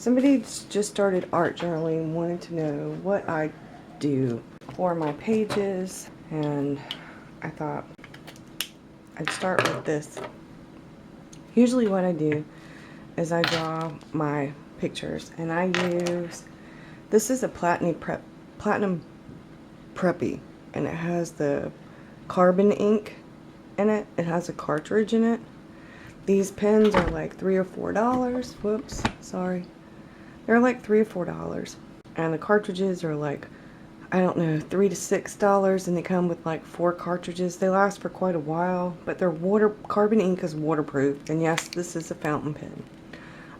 Somebody just started art journaling and wanted to know what I do for my pages, and I thought I'd start with this. Usually what I do is I draw my pictures, and I use, this is a platinum preppy, and it has the carbon ink in it. It has a cartridge in it. These pens are like $3 or $4. Whoops, sorry. They're like $3 or $4, and the cartridges are like, I don't know, $3 to $6, and they come with like 4 cartridges. They last for quite a while, but their carbon ink is waterproof, and yes, this is a fountain pen.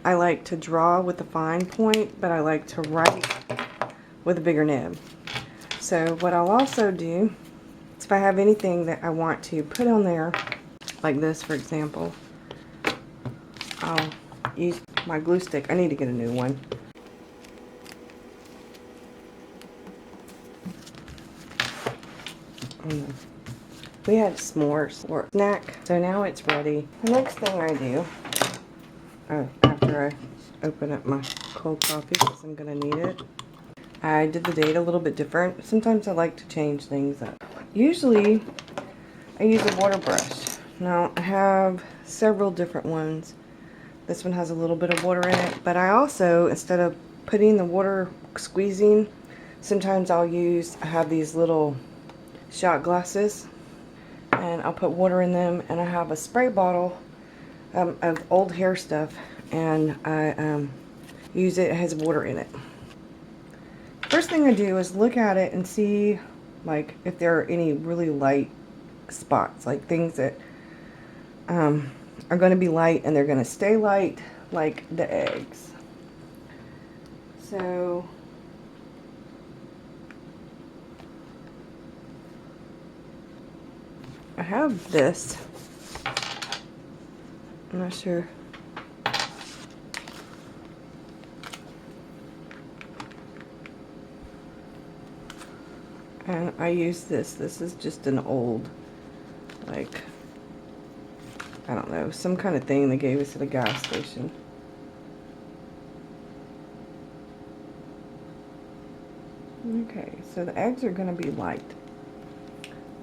I like to draw with a fine point, but I like to write with a bigger nib. So what I'll also do is, if I have anything that I want to put on there, like this for example, I'll use my glue stick. I need to get a new one. We had s'mores for snack, so now it's ready. The next thing I do, after I open up my cold coffee, because I'm going to need it, I did the date a little bit different. Sometimes I like to change things up. Usually, I use a water brush. Now, I have several different ones. This one has a little bit of water in it, but I also, instead of putting the water squeezing, sometimes I have these little shot glasses, and I'll put water in them, and I have a spray bottle of old hair stuff, and I use it. It has water in it. First thing I do is look at it and see like if there are any really light spots, like things that are going to be light and they're going to stay light, like the eggs. So I have this. I'm not sure. And I use this. This is just an old, like, I don't know, some kind of thing they gave us at a gas station. Okay, so the eggs are going to be light.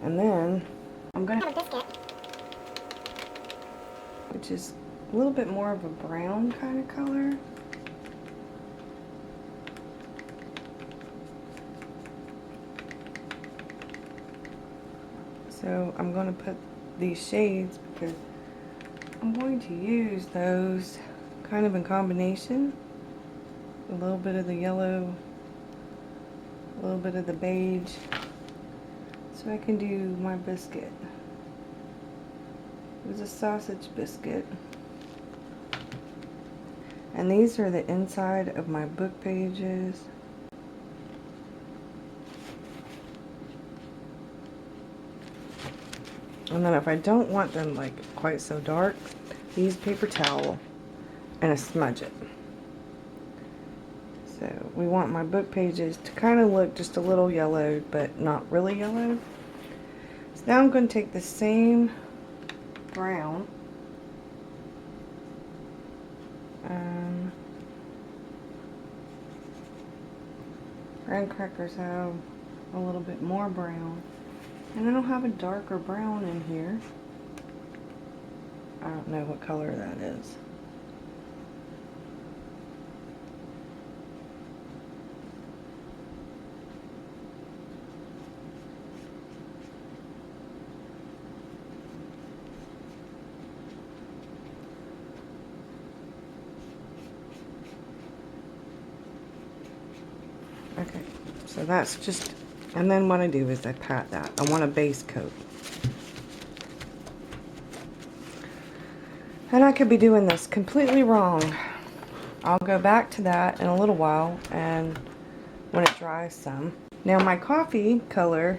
And then I'm going to have a biscuit, which is a little bit more of a brown kind of color. So I'm going to put these shades because I'm going to use those kind of in combination. A little bit of the yellow, a little bit of the beige. So I can do my biscuit. It was a sausage biscuit. And these are the inside of my book pages. And then if I don't want them like quite so dark, use paper towel and I smudge it. So we want my book pages to kind of look just a little yellowed, but not really yellow. So now I'm going to take the same brown, brown crackers have a little bit more brown, and I don't have a darker brown in here. I don't know what color that is. Okay, so that's just, and then what I do is I pat that. I want a base coat. And I could be doing this completely wrong. I'll go back to that in a little while and when it dries some. Now my coffee color,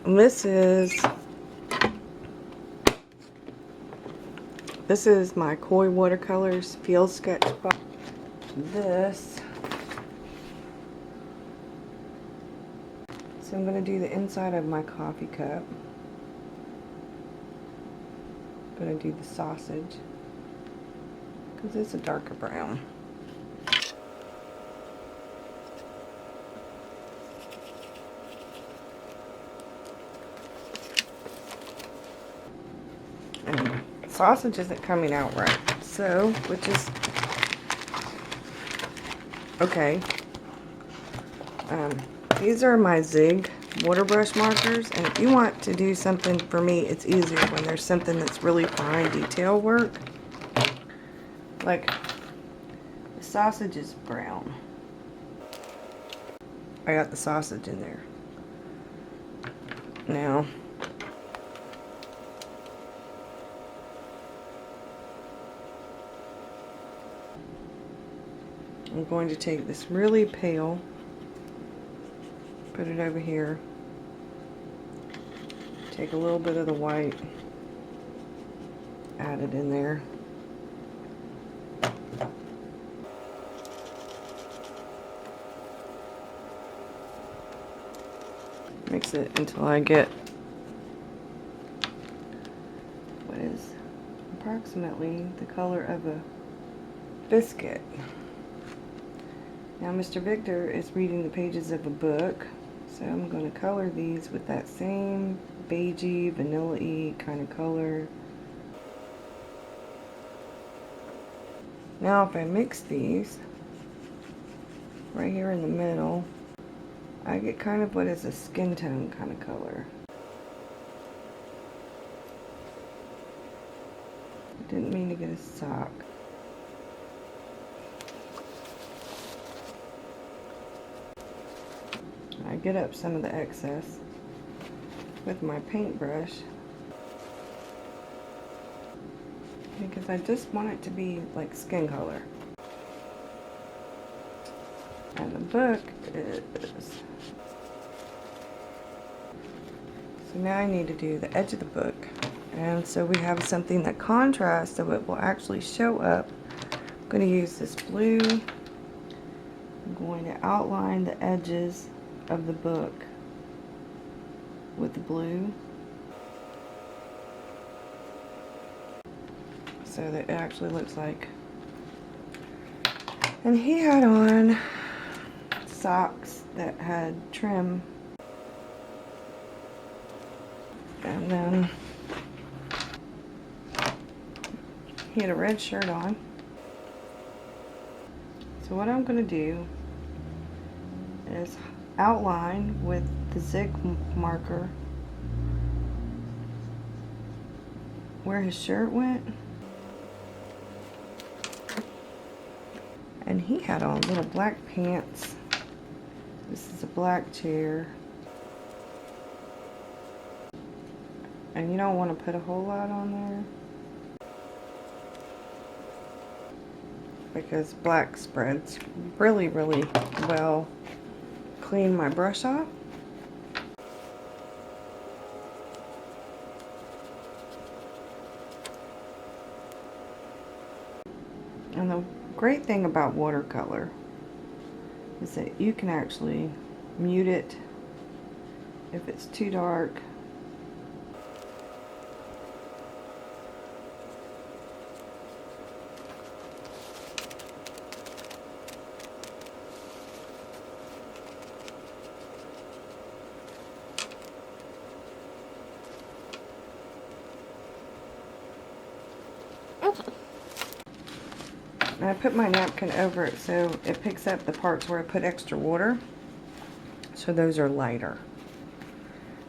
this is my Koi Watercolors Field Sketchbook. This So I'm going to do the inside of my coffee cup. I'm going to do the sausage because it's a darker brown. And sausage isn't coming out right, so which is okay. These are my Zig water brush markers, and if you want to do something, for me it's easier when there's something that's really fine detail work. Like the sausage is brown. I got the sausage in there. Now I'm going to take this really pale, put it over here, take a little bit of the white, add it in there. Mix it until I get what is approximately the color of a biscuit. Now Mr. Victor is reading the pages of a book, so I'm going to color these with that same beigey, vanilla-y kind of color. Now if I mix these right here in the middle, I get kind of what is a skin tone kind of color. I didn't mean to get a sock. I get up some of the excess with my paintbrush because I just want it to be like skin color. And the book is... So now I need to do the edge of the book. And so we have something that contrasts so it will actually show up. I'm going to use this blue. I'm going to outline the edges of the book with the blue so that it actually looks like. And he had on socks that had trim, and then he had a red shirt on. So what I'm going to do is outline with the Zig marker where his shirt went. And he had on little black pants. This is a black chair. And you don't want to put a whole lot on there because black spreads really, really well. Clean my brush off. And the great thing about watercolor is that you can actually mute it if it's too dark. And I put my napkin over it so it picks up the parts where I put extra water. So those are lighter.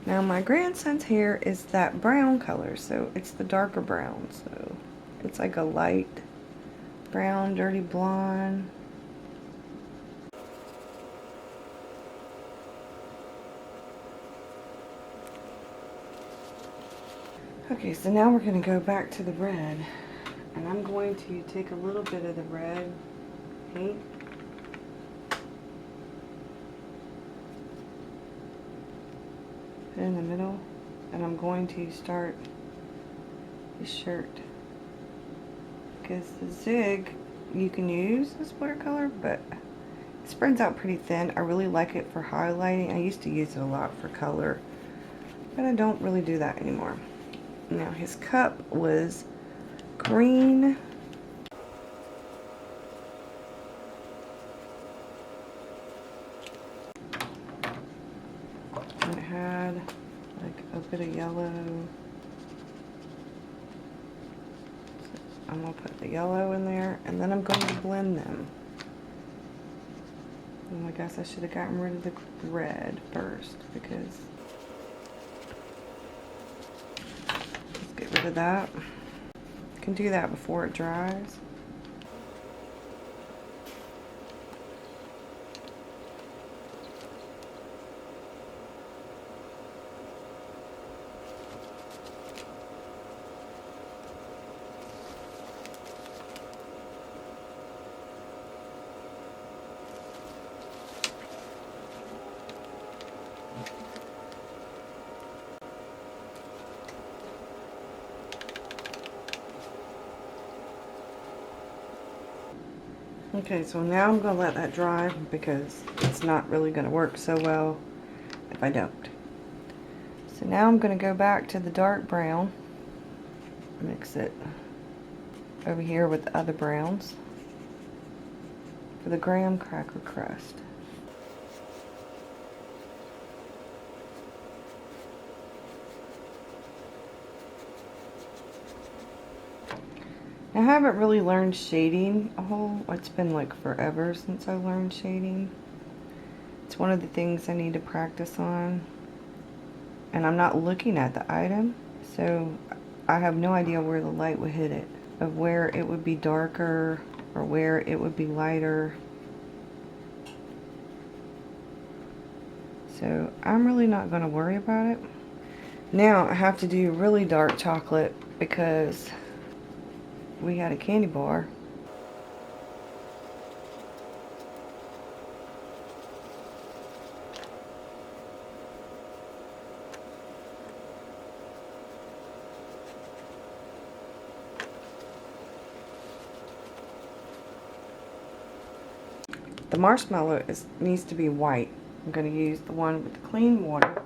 Now my grandson's hair is that brown color, so it's the darker brown. So it's like a light brown, dirty blonde. Okay, so now we're going to go back to the red. And I'm going to take a little bit of the red paint put it in the middle, and I'm going to start his shirt because the Zig you can use this watercolor, but It spreads out pretty thin. I really like it for highlighting. I used to use it a lot for color, but I don't really do that anymore. Now his cup was green. And it had like a bit of yellow. So I'm going to put the yellow in there, and then I'm going to blend them. And I guess I should have gotten rid of the red first, because let's get rid of that. You can do that before it dries. Okay, so now I'm going to let that dry because it's not really going to work so well if I don't. So now I'm going to go back to the dark brown, mix it over here with the other browns for the graham cracker crust. I haven't really learned shading a whole, it's been like forever since I learned shading. It's one of the things I need to practice on. And I'm not looking at the item, so I have no idea where the light would hit it, of where it would be darker or where it would be lighter. So I'm really not going to worry about it. Now I have to do really dark chocolate because we had a candy bar. The marshmallow needs to be white. I'm going to use the one with the clean water.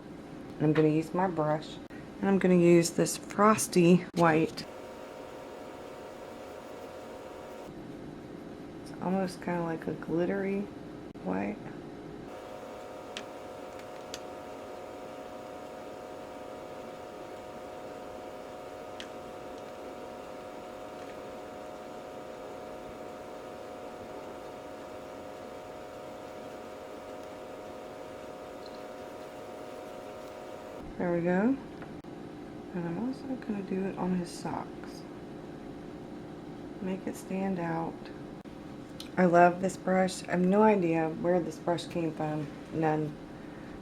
And I'm going to use my brush. And I'm going to use this frosty white. Almost kind of like a glittery white. There we go. And I'm also going to do it on his socks. Make it stand out. I love this brush. I have no idea where this brush came from. None.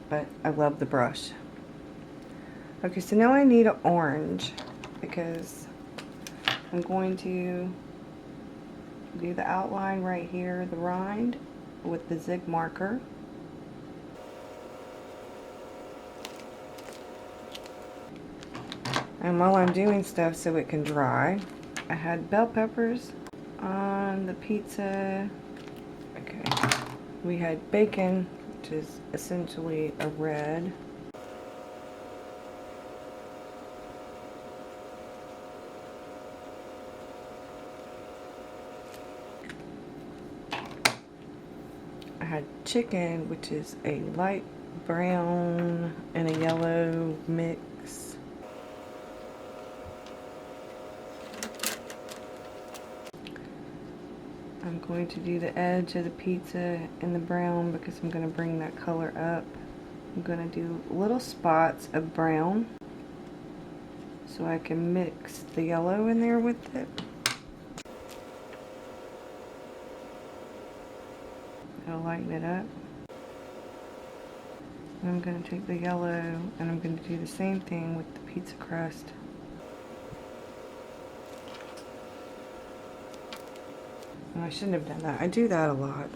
But I love the brush. Okay, so now I need an orange because I'm going to do the outline right here, the rind, with the zig marker. And while I'm doing stuff so it can dry, I had bell peppers on the pizza. Okay. We had bacon, which is essentially a red. I had chicken, which is a light brown and a yellow mix. I'm going to do the edge of the pizza in the brown because I'm going to bring that color up. I'm going to do little spots of brown so I can mix the yellow in there with it. I'll lighten it up. And I'm going to take the yellow and I'm going to do the same thing with the pizza crust. I shouldn't have done that. I do that a lot.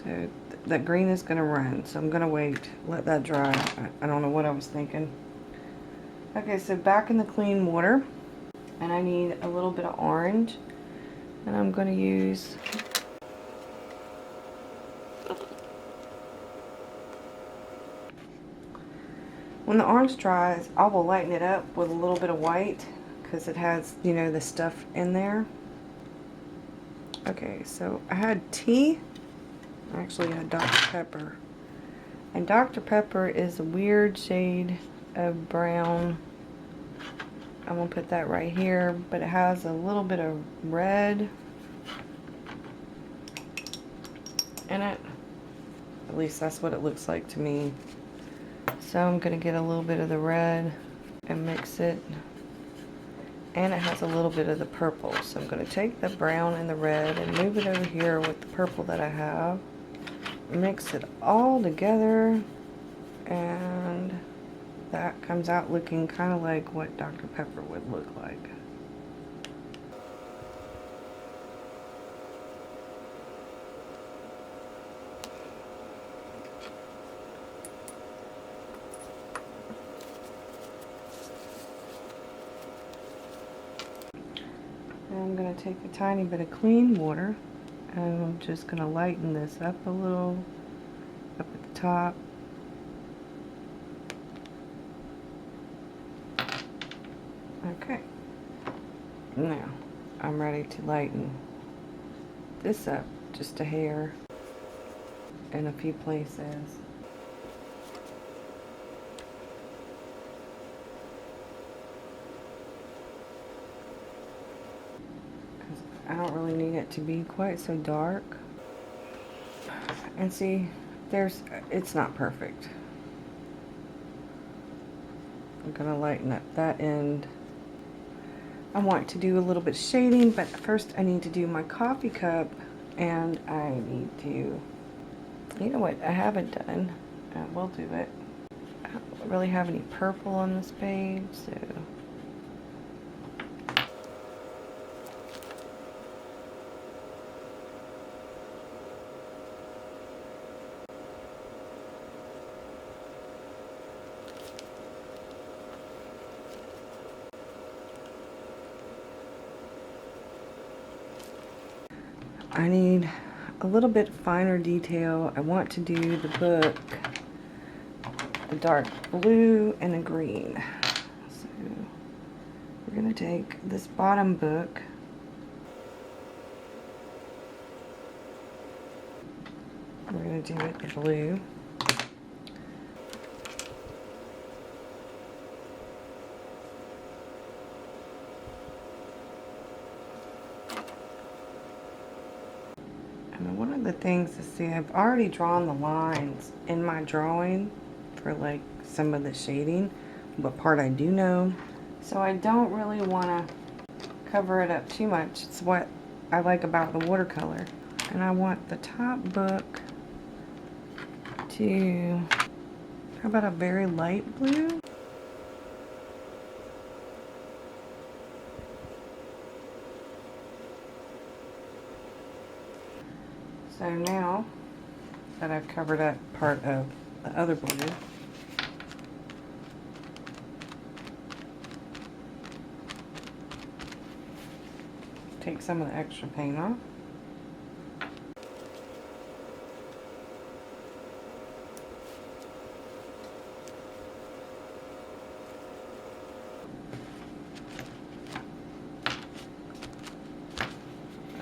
So that green is going to run. So I'm going to wait. Let that dry. I don't know what I was thinking. Okay, so back in the clean water. And I need a little bit of orange. And I'm going to use When the orange dries, I will lighten it up with a little bit of white because it has, you know, the stuff in there. Okay, so I had tea. I actually had Dr. Pepper. And Dr. Pepper is a weird shade of brown. I'm going to put that right here, but it has a little bit of red in it. At least that's what it looks like to me. So I'm going to get a little bit of the red and mix it. And it has a little bit of the purple. So I'm going to take the brown and the red and move it over here with the purple that I have. Mix it all together, and that comes out looking kind of like what Dr. Pepper would look like. I'm going to take a tiny bit of clean water, and I'm just going to lighten this up a little, up at the top. Okay, now I'm ready to lighten this up just a hair in a few places. I don't really need it to be quite so dark. And see, it's not perfect. I'm gonna lighten up that end. I want to do a little bit shading, but first I need to do my coffee cup, and I need to, you know what I haven't done, I will do it. I don't really have any purple on this page, so I need a little bit finer detail. I want to do the book, a dark blue and a green. So we're going to take this bottom book, we're going to do it in blue. And one of the things to see, I've already drawn the lines in my drawing for like some of the shading, what part I do know. So I don't really want to cover it up too much. It's what I like about the watercolor. And I want the top book to, how about a very light blue? So now that I've covered up part of the other blue, take some of the extra paint off.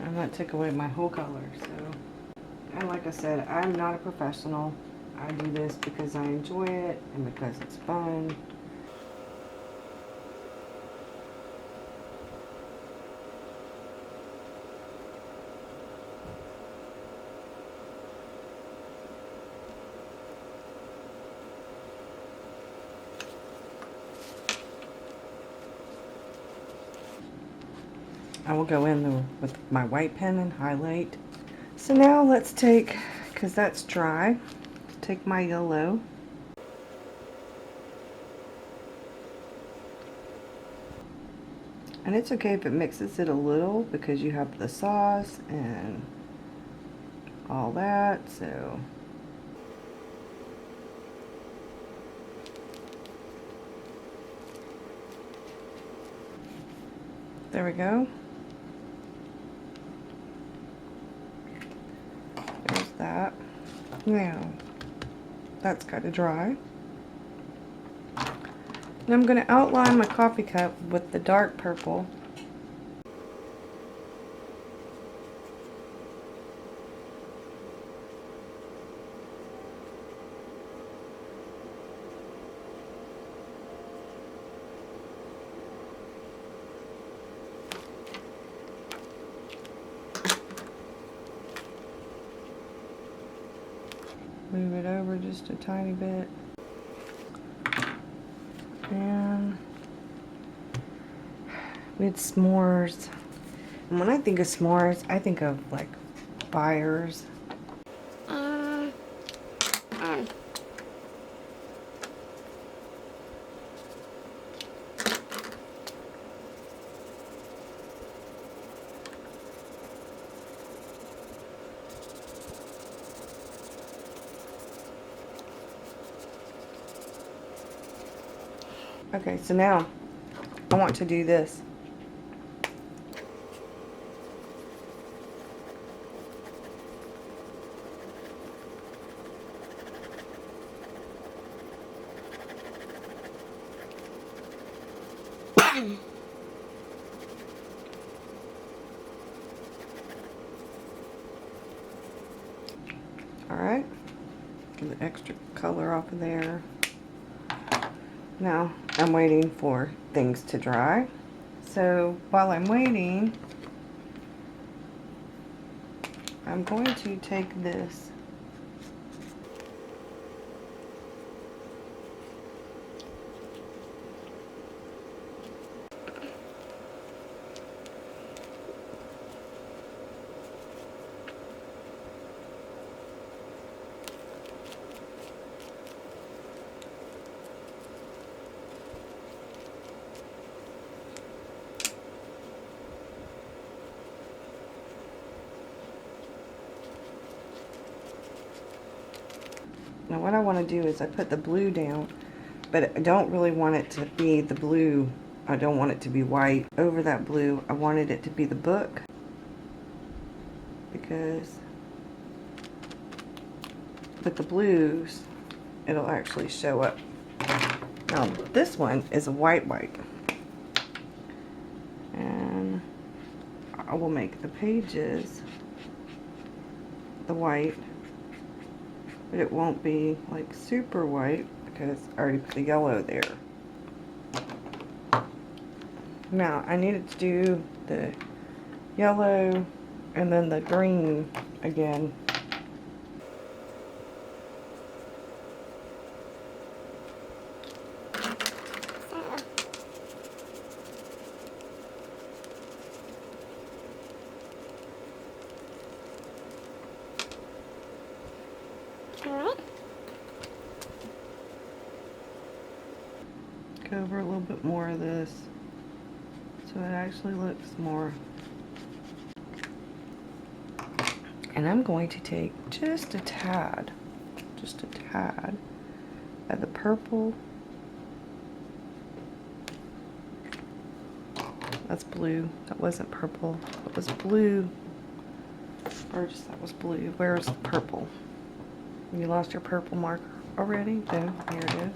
And that took away my whole color. So, and like I said, I'm not a professional. I do this because I enjoy it and because it's fun. I will go in with my white pen and highlight. So now let's take, because that's dry, take my yellow. And it's okay if it mixes it a little because you have the sauce and all that, so. There we go. There's that. Now, that's got to dry. And I'm going to outline my coffee cup with the dark purple. Move it over just a tiny bit. And we had s'mores. And when I think of s'mores, I think of like fires. Okay, so now I want to do this. Alright, get the extra color off of there. Now I'm waiting for things to dry. So while I'm waiting, I'm going to take this Now what I want to do is I put the blue down, but I don't really want it to be the blue. I don't want it to be white. Over that blue, I wanted it to be the book, because with the blues, it'll actually show up. Now this one is a white. And I will make the pages the white. But it won't be like super white because I already put the yellow there. Now I needed to do the yellow and then the green again. Go over a little bit more of this so it actually looks more. And I'm going to take just a tad of the purple. That's blue. That wasn't purple. That was blue. Or just that was blue. Where's the purple? You lost your purple marker already? No, here it is.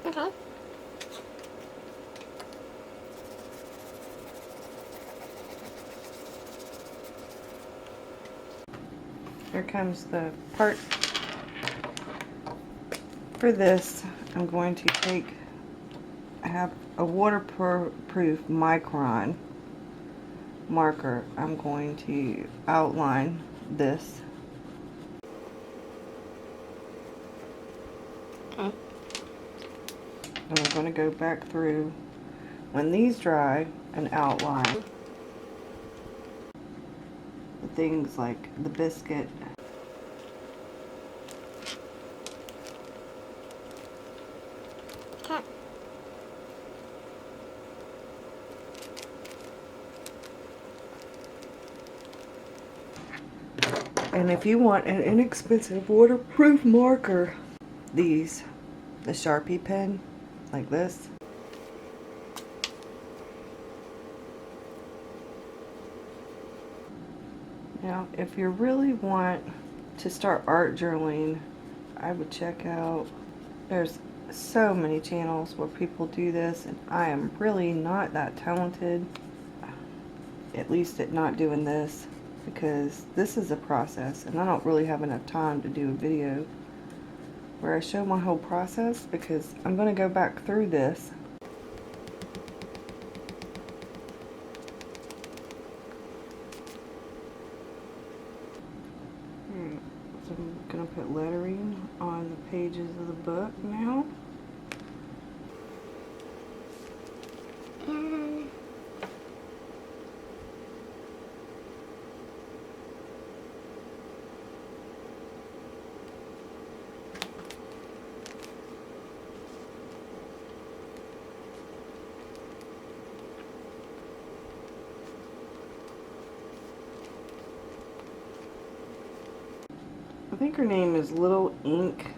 Okay. Here comes the part for this. I'm going to take, I have a waterproof micron marker. I'm going to outline this. Okay. And we're going to go back through when these dry and outline the things like the biscuit. Okay. And if you want an inexpensive waterproof marker, the Sharpie pen, like this. Now, if you really want to start art journaling, I would check out, there's so many channels where people do this, and I am really not that talented, at least at not doing this, because this is a process, and I don't really have enough time to do a video where I show my whole process, because I'm going to go back through this. So I'm going to put lettering on the pages of the book now. I think her name is Little Ink.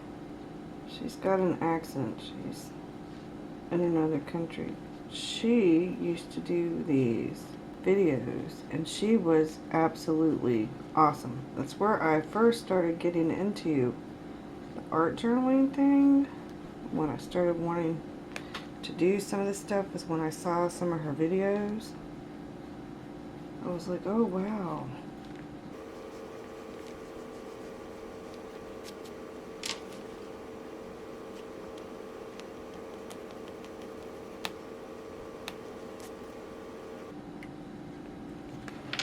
She's got an accent. She's in another country. She used to do these videos, and she was absolutely awesome. That's where I first started getting into the art journaling thing. When I started wanting to do some of this stuff was when I saw some of her videos. I was like, oh wow.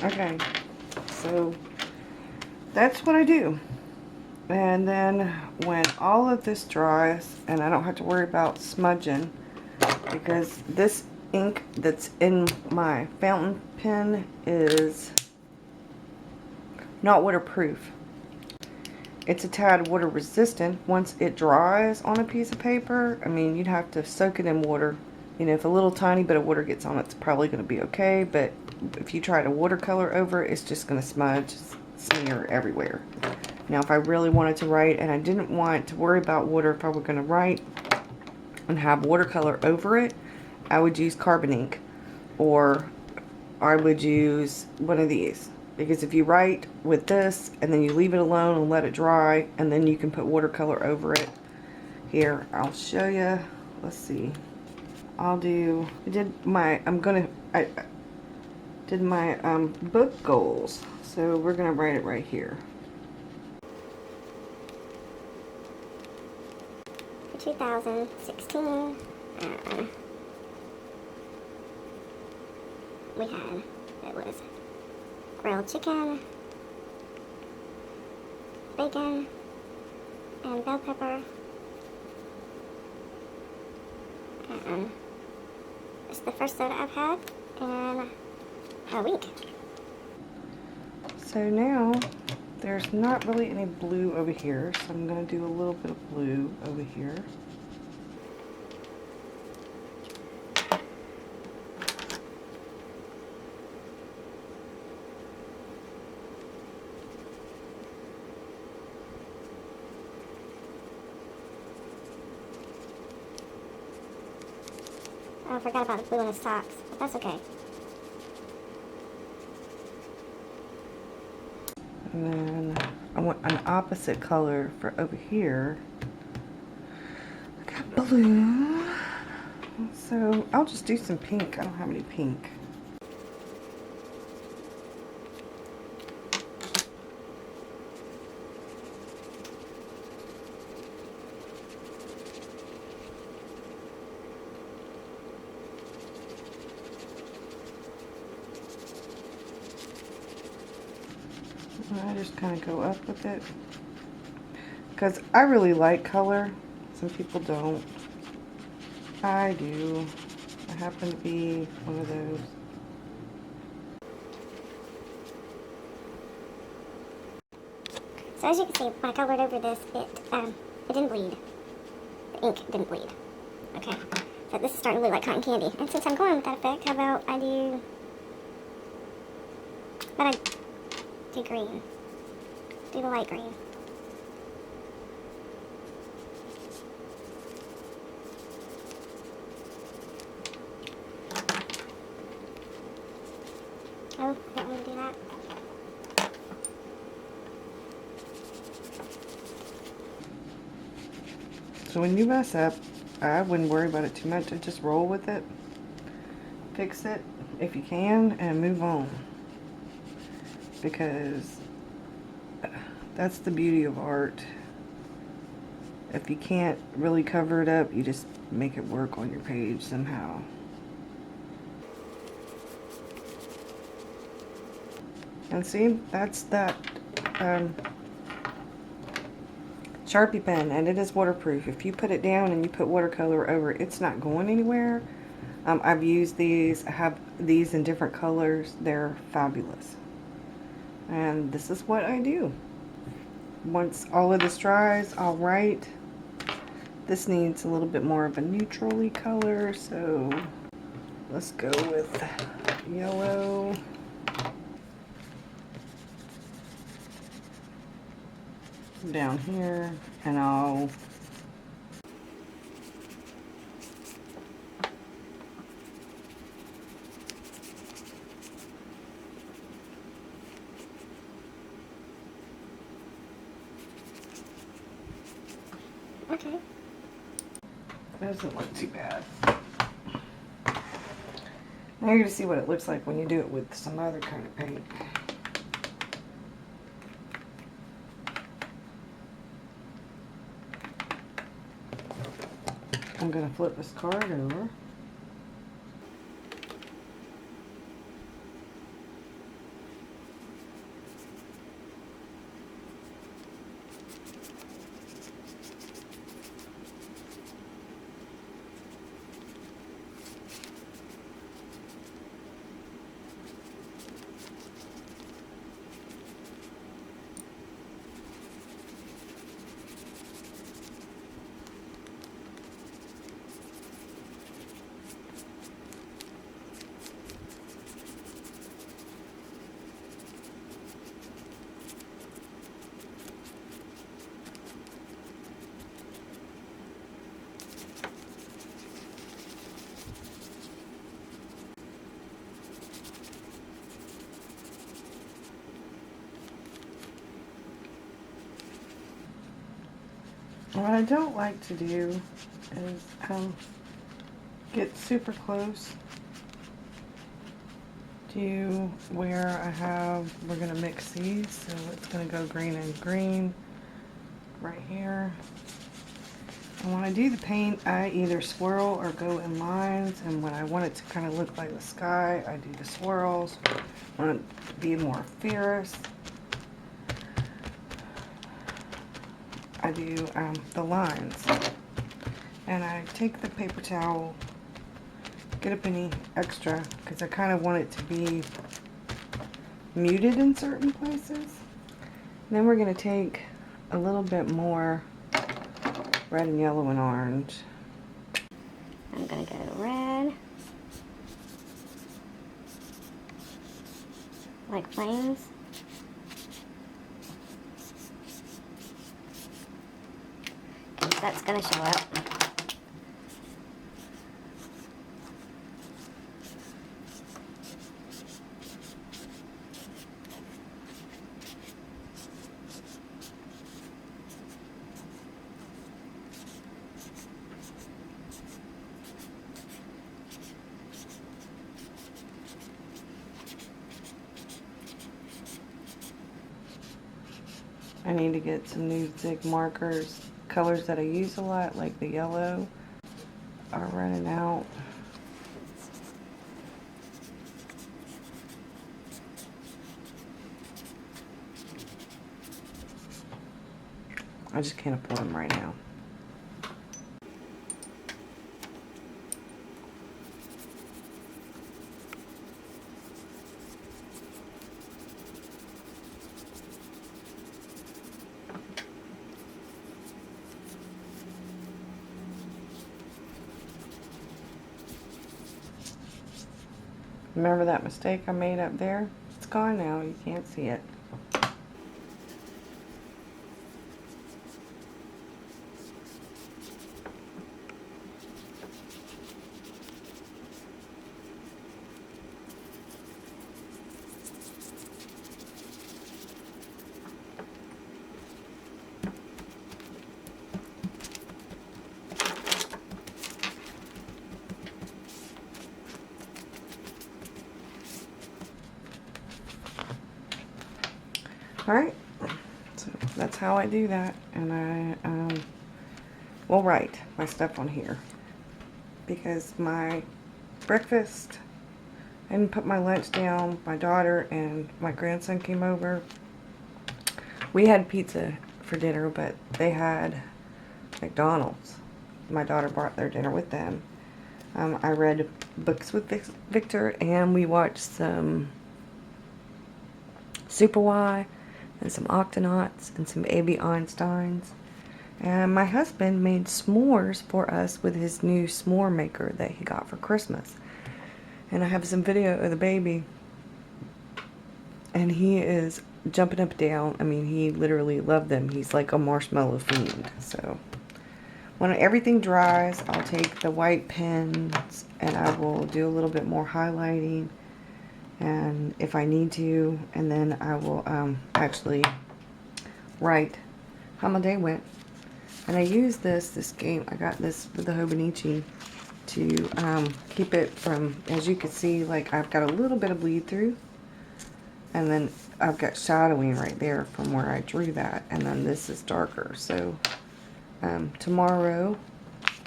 Okay, so that's what I do. And then when all of this dries and I don't have to worry about smudging, because this ink that's in my fountain pen is not waterproof. It's a tad water resistant. Once it dries on a piece of paper, I mean, you'd have to soak it in water. You know, if a little tiny bit of water gets on it, it's probably going to be okay, but if you try to watercolor over it, it's just going to smudge, smear everywhere. Now, if I really wanted to write and I didn't want to worry about water if I were going to write and have watercolor over it, I would use carbon ink, or I would use one of these. Because if you write with this and then you leave it alone and let it dry, and then you can put watercolor over it. Here, I'll show you. Let's see. I did my book goals. So we're going to write it right here. For 2016, it was grilled chicken, bacon, and bell pepper. And it's the first soda I've had in a week. So now there's not really any blue over here, so I'm going to do a little bit of blue over here. Oh, I forgot about the blue in his socks, but that's okay. And then I want an opposite color for over here. I got blue. So I'll just do some pink. I don't have any pink. I just kind of go up with it because I really like color. Some people don't. I do. I happen to be one of those. So as you can see, when I colored over this, it didn't bleed. The ink didn't bleed. Okay, so this is starting to look like cotton candy. And since I'm going with that effect, how about I do green? do the light green. Oh, I don't want to do that. So when you mess up, I wouldn't worry about it too much. Just roll with it, fix it if you can, and move on. Because that's the beauty of art. If you can't really cover it up, you just make it work on your page somehow. And see, that's that Sharpie pen, and it is waterproof. If you put it down and you put watercolor over it, it's not going anywhere. I've used these. I have these in different colors. They're fabulous. And this is what I do. Once all of this dries, I'll write. This needs a little bit more of a neutrally color, so let's go with yellow. Down here, and I'll Okay. that doesn't look too bad. Now you're gonna see what it looks like when you do it with some other kind of paint. I'm going to flip this card over. What I don't like to do is get super close to where we're going to mix these. So it's going to go green and green right here. And when I do the paint, I either swirl or go in lines. And when I want it to kind of look like the sky, I do the swirls. I want it to be more fierce, I do the lines. And I take the paper towel, get a penny extra, because I kind of want it to be muted in certain places. And then we're going to take a little bit more red and yellow and orange. I'm going to go red, like flames. That's going to show up. I need to get some new zig markers. Colors that I use a lot, like the yellow, are running out. I just can't afford them right now. Remember that mistake I made up there? It's gone now. You can't see it. Alright, so that's how I do that, and I will write my stuff on here, because my breakfast, I didn't put my lunch down, my daughter and my grandson came over. We had pizza for dinner, but they had McDonald's. My daughter brought their dinner with them. I read books with Victor, and we watched some Super Y and some Octonauts and some A.B. Einsteins. And my husband made s'mores for us with his new s'more maker that he got for Christmas. And I have some video of the baby, and he is jumping up and down. I mean, he literally loved them. He's like a marshmallow fiend. So when everything dries, I'll take the white pens and I will do a little bit more highlighting, and if I need to, and then I will actually write how my day went. And I use this game, I got this with the Fauxbonichi to keep it from, as you can see, like I've got a little bit of bleed through, and then I've got shadowing right there from where I drew that, and then this is darker. So tomorrow,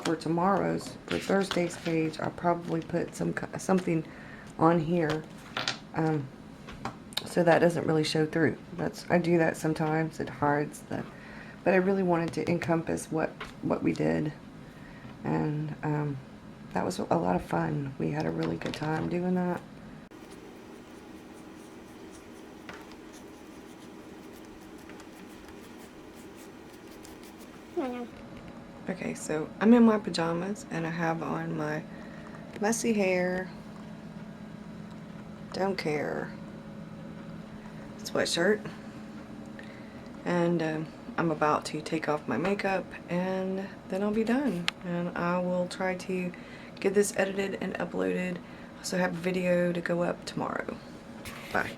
for Thursday's page, I'll probably put something on here so that doesn't really show through. I do that sometimes, it hides the, but I really wanted to encompass what we did, and that was a lot of fun. We had a really good time doing that. Okay, so I'm in my pajamas, and I have on my messy hair, don't care sweatshirt, and I'm about to take off my makeup, and then I'll be done, and I will try to get this edited and uploaded. Also have a video to go up tomorrow. Bye.